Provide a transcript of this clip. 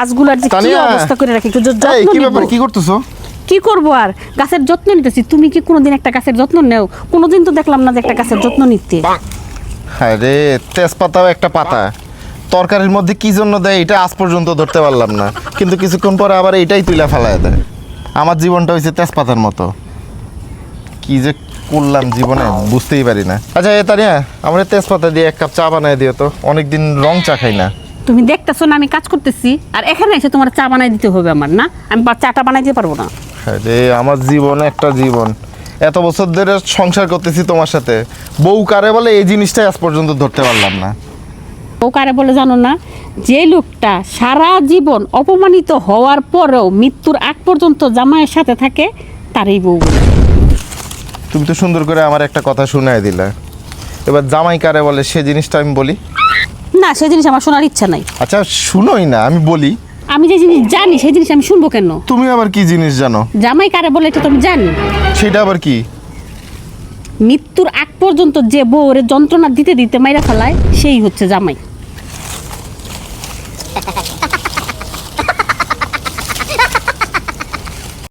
গাছগুলার যে কি তানিয়া, অবস্থা করে রাখি, একটু যত্ন এই কি নিব। ব্যাপার, কি করতেছো? কি করবো আর, গাছের যত্ন নিতেছি। তুমি কি কোনোদিন একটা গাছের যত্ন নেও? কোনোদিন তো দেখলাম না যে একটা গাছের যত্ন নিতে। হ্যাঁ রে, তেজপাতাও একটা পাতা, তরকারির মধ্যে কি জন্য দেয় এটা আজ পর্যন্ত ধরতে পারলাম না, কিন্তু কিছুক্ষণ পরে আবার এইটাই তুইলা ফেলায় দেয়। আমার জীবনটা হয়েছে তেজপাতার মতো, কি যে করলাম জীবনে বুঝতেই পারি না। আচ্ছা এ তানিয়া, আমার তেজপাতা দিয়ে এক কাপ চা বানায় দিও তো, অনেকদিন রং চা খাই না। তুমি দেখতেছো না আমি কাজ করতেছি, আর এখানে এসে তোমার চা বানাই দিতে হবে আমার, না? আমি চাটা বানাই দিতে পারবো না। হ্যাঁ রে, আমার জীবন একটা জীবন, এত বছর ধরে সংসার করতেছি তোমার সাথে, বউ কারে বলে এই জিনিসটাই আজ পর্যন্ত ধরতে পারলাম না। ও কারে বলে জানো না? যে লোকটা সারা জীবন অপমানিত হওয়ার পরেও মৃত্যুর আগ পর্যন্ত জামাইয়ের সাথে থাকে, তারই বউ বলে। তুমি তো সুন্দর করে আমার একটা কথা শুনাই দিলা, এবার জামাই কারে বলে সে জিনিসটা আমি বলি। না, সেই জিনিস আমার শোনার ইচ্ছা নাই। আচ্ছা শুনোই না, আমি বলি। আমি যে জিনিস জানি সেই জিনিস আমি শুনবো কেন? তুমি আবার কি জিনিস জানো? জামাই কারে বলে এটা তো আমি জানি। সেটা আবার কি? মৃত্যুর আগ পর্যন্ত যে বউরে যন্ত্রণা দিতে দিতে মাইরা ফেলায়, সেই হচ্ছে জামাই।